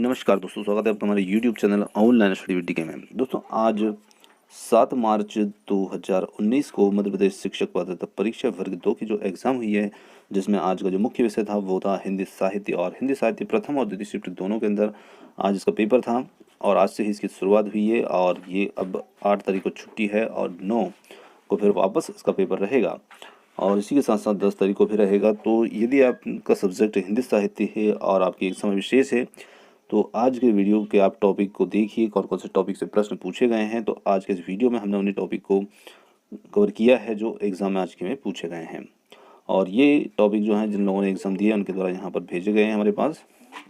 नमस्कार दोस्तों, स्वागत है आपका हमारे YouTube channel online study with DK में। दोस्तों आज 7 मार्च 2019 को मध्य प्रदेश शिक्षक पात्रता परीक्षा वर्ग 2 की जो एग्ज़ाम हुई है, जिसमें आज का जो मुख्य विषय था वो था हिंदी साहित्य। और हिंदी साहित्य प्रथम और द्वितीय शिफ्ट दोनों के अंदर आज इसका पेपर था और आज से ही इसकी शुरुआत हुई है। और ये अब 8 तारीख को छुट्टी है और 9 को फिर वापस इसका पेपर रहेगा और इसी के साथ साथ 10 तारीख को भी रहेगा। तो यदि आपका सब्जेक्ट हिंदी साहित्य है और आपकी एग्जाम विशेष है तो आज के वीडियो के आप टॉपिक को देखिए, कौन कौन से टॉपिक से प्रश्न पूछे गए हैं। तो आज के इस वीडियो में हमने उन्हीं टॉपिक को कवर किया है जो एग्ज़ाम में आज के में पूछे गए हैं। और ये टॉपिक जो हैं जिन लोगों ने एग्ज़ाम दिया उनके द्वारा यहाँ पर भेजे गए हैं हमारे पास।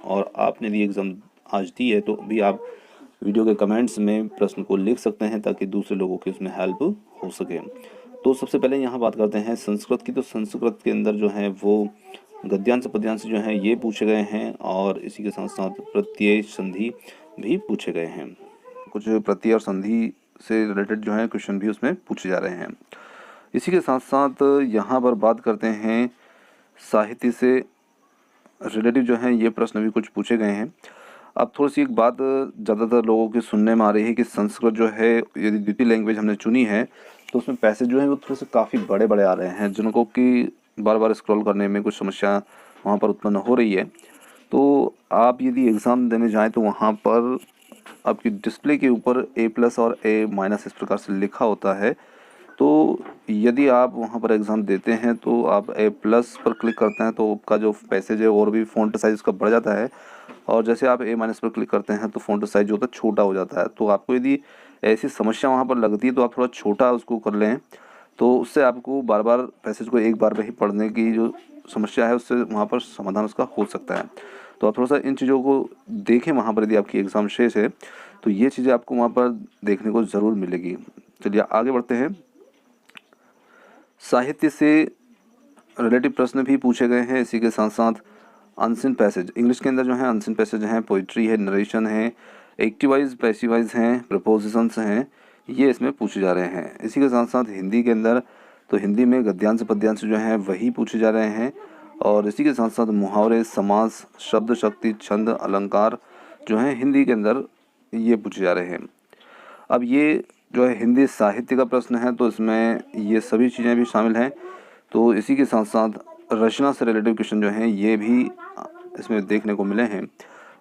और आपने भी एग्ज़ाम आज दी है तो भी आप वीडियो के कमेंट्स में प्रश्न को लिख सकते हैं ताकि दूसरे लोगों की उसमें हेल्प हो सके। तो सबसे पहले यहाँ बात करते हैं संस्कृत की। तो संस्कृत के अंदर जो है वो गद्यांश पद्यांश जो हैं ये पूछे गए हैं और इसी के साथ साथ प्रत्यय संधि भी पूछे गए हैं। कुछ प्रत्यय और संधि से रिलेटेड जो है क्वेश्चन भी उसमें पूछे जा रहे हैं। इसी के साथ साथ यहाँ पर बात करते हैं साहित्य से रिलेटिव जो हैं ये प्रश्न भी कुछ पूछे गए हैं। अब थोड़ी सी एक बात ज़्यादातर लोगों के सुनने में आ रही है कि संस्कृत जो है यदि द्वितीय लैंग्वेज हमने चुनी है तो उसमें पैसेज जो हैं वो थोड़े से काफ़ी बड़े बड़े आ रहे हैं, जिनको कि बार बार स्क्रॉल करने में कुछ समस्या वहाँ पर उत्पन्न हो रही है। तो आप यदि एग्ज़ाम देने जाएँ तो वहाँ पर आपकी डिस्प्ले के ऊपर A+ और A- इस प्रकार से लिखा होता है। तो यदि आप वहाँ पर एग्ज़ाम देते हैं तो आप A+ पर क्लिक करते हैं तो आपका जो पैसेज है और भी फ़ॉन्ट साइज़ उसका बढ़ जाता है। और जैसे आप A- पर क्लिक करते हैं तो फ़ॉन्ट साइज़ जो होता है छोटा हो जाता है। तो आपको यदि ऐसी समस्या वहाँ पर लगती है तो आप थोड़ा छोटा उसको कर लें, तो उससे आपको बार बार पैसेज को एक बार में ही पढ़ने की जो समस्या है उससे वहाँ पर समाधान उसका हो सकता है। तो आप थोड़ा सा इन चीज़ों को देखें वहाँ पर, यदि आपकी एग्ज़ाम शेष है तो ये चीज़ें आपको वहाँ पर देखने को ज़रूर मिलेगी। चलिए आगे बढ़ते हैं। साहित्य से रिलेटिव प्रश्न भी पूछे गए हैं। इसी के साथ साथ अनसीन पैसेज इंग्लिश के अंदर जो है अनसीन पैसेज हैं, पोइट्री है, नरेशन है, एक्टिवाइज पैसिवाइज हैं, प्रपोजिशंस हैं, ये इसमें पूछे जा रहे हैं। इसी के साथ साथ हिंदी के अंदर तो हिंदी में गद्यांश पद्यांश जो हैं वही पूछे जा रहे हैं। और इसी के साथ साथ मुहावरे, समास, शब्द शक्ति, छंद, अलंकार जो हैं हिंदी के अंदर ये पूछे जा रहे हैं। अब ये जो है हिंदी साहित्य का प्रश्न है तो इसमें ये सभी चीज़ें भी शामिल हैं। तो इसी के साथ साथ रचना से रिलेटिव क्वेश्चन जो हैं ये भी इसमें देखने को मिले हैं,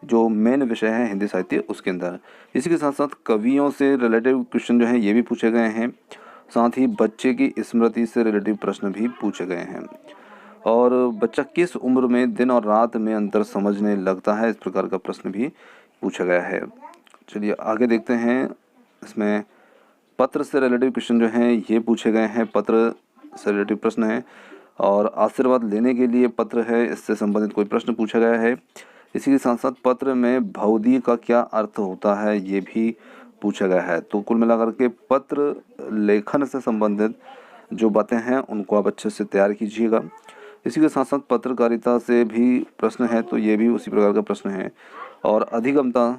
जो मेन विषय है हिंदी साहित्य उसके अंदर। इसी के साथ साथ कवियों से रिलेटिव क्वेश्चन जो हैं ये भी पूछे गए हैं। साथ ही बच्चे की स्मृति से रिलेटिव प्रश्न भी पूछे गए हैं। और बच्चा किस उम्र में दिन और रात में अंतर समझने लगता है, इस प्रकार का प्रश्न भी पूछा गया है। चलिए आगे देखते हैं। इसमें पत्र से रिलेटिव क्वेश्चन जो हैं ये पूछे गए हैं। पत्र से रिलेटिव प्रश्न है और आशीर्वाद लेने के लिए पत्र है, इससे संबंधित कोई प्रश्न पूछा गया है। इसी के साथ साथ पत्र में भवदी का क्या अर्थ होता है ये भी पूछा गया है। तो कुल मिलाकर के पत्र लेखन से संबंधित जो बातें हैं उनको आप अच्छे से तैयार कीजिएगा। इसी के साथ साथ पत्रकारिता से भी प्रश्न है तो ये भी उसी प्रकार का प्रश्न है। और अधिगमता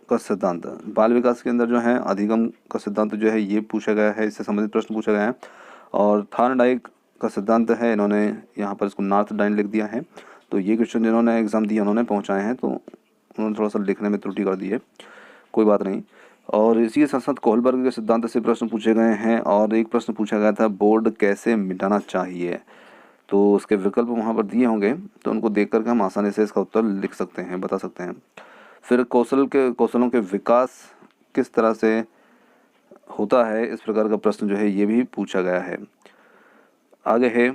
का सिद्धांत बाल विकास के अंदर जो है अधिगम का सिद्धांत जो है ये पूछा गया है, इससे संबंधित प्रश्न पूछा गया है। और थार्नडाइक का सिद्धांत है, इन्होंने यहाँ पर इसको नॉर्थ डाइन लिख दिया है। तो ये क्वेश्चन जिन्होंने एग्ज़ाम दिया उन्होंने पहुँचाए हैं तो उन्होंने थोड़ा सा लिखने में त्रुटि कर दी है, कोई बात नहीं। और इसी के साथ साथ कोहलबर्ग के सिद्धांत से प्रश्न पूछे गए हैं। और एक प्रश्न पूछा गया था बोर्ड कैसे मिटाना चाहिए, तो उसके विकल्प वहाँ पर दिए होंगे तो उनको देख करके हम आसानी से इसका उत्तर लिख सकते हैं, बता सकते हैं। फिर कौशलों के विकास किस तरह से होता है, इस प्रकार का प्रश्न जो है ये भी पूछा गया है। आगे है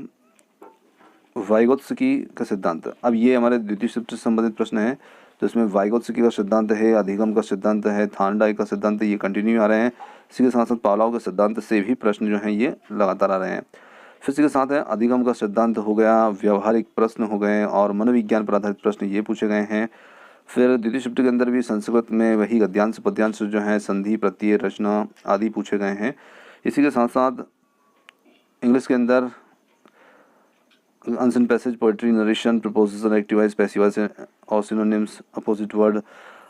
वाइगोत्स्की का सिद्धांत। अब ये हमारे द्वितीय शिफ्ट से संबंधित प्रश्न है। तो इसमें वाइगोत्स्की का सिद्धांत है, अधिगम का सिद्धांत है, थार्नडाइक का सिद्धांत है, ये कंटिन्यू आ रहे हैं। इसी के साथ साथ पावलोव के सिद्धांत से भी प्रश्न जो हैं ये लगातार आ रहे हैं। फिर इसी के साथ है अधिगम का सिद्धांत हो गया, व्यवहारिक प्रश्न हो गए और मनोविज्ञान पर आधारित प्रश्न ये पूछे गए हैं। फिर द्वितीय शिफ्ट के अंदर भी संस्कृत में वही गद्यांश पद्यांश जो हैं, संधि, प्रत्यय, रचना आदि पूछे गए हैं। इसी के साथ साथ इंग्लिश के अंदर unseen passage, poetry, narration, preposition, एक्टिवाइज, passivise और सिनोनिम्स, अपोजिट वर्ड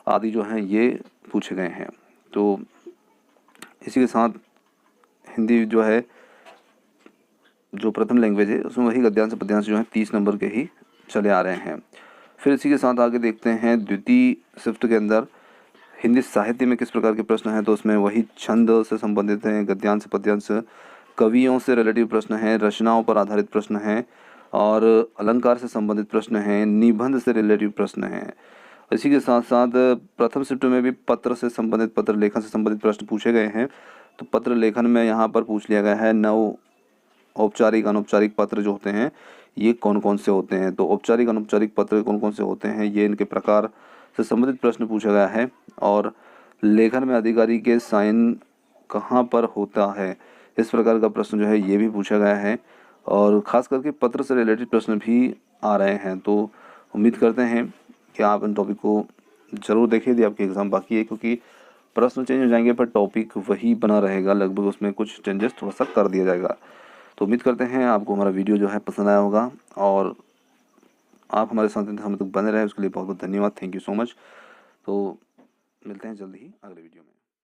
आदि जो हैं ये पूछे गए हैं। तो इसी के साथ हिंदी जो है जो प्रथम लैंग्वेज है उसमें वही गद्यांश पद्यांश जो हैं 30 नंबर के ही चले आ रहे हैं। फिर इसी के साथ आगे देखते हैं द्वितीय शिफ्ट के अंदर हिंदी साहित्य में किस प्रकार के प्रश्न हैं। तो उसमें वही छंद से संबंधित हैं, गद्यांश पद्यांश, कवियों से रिलेटिव प्रश्न हैं, रचनाओं पर आधारित प्रश्न हैं और अलंकार से संबंधित प्रश्न हैं, निबंध से रिलेटिव प्रश्न हैं। इसी के साथ साथ प्रथम शिफ्ट में भी पत्र से संबंधित, पत्र लेखन से संबंधित प्रश्न पूछे गए हैं। तो पत्र लेखन में यहाँ पर पूछ लिया गया है नव औपचारिक अनौपचारिक पत्र जो होते हैं ये कौन कौन से होते हैं। तो औपचारिक अनौपचारिक पत्र कौन कौन से होते हैं, ये इनके प्रकार से संबंधित प्रश्न पूछा गया है। और लेखन में अधिकारी के साइन कहाँ पर होता है, इस प्रकार का प्रश्न जो है ये भी पूछा गया है। और ख़ास करके पत्र से रिलेटेड प्रश्न भी आ रहे हैं। तो उम्मीद करते हैं कि आप इन टॉपिक को ज़रूर देखें यदि आपकी एग्ज़ाम बाकी है, क्योंकि प्रश्न चेंज हो जाएंगे पर टॉपिक वही बना रहेगा, लगभग उसमें कुछ चेंजेस थोड़ा सा कर दिया जाएगा। तो उम्मीद करते हैं आपको हमारा वीडियो जो है पसंद आया होगा और आप हमारे साथ हम तक बने रहे, उसके लिए बहुत बहुत धन्यवाद। Thank you so much. तो मिलते हैं जल्दी ही अगले वीडियो में।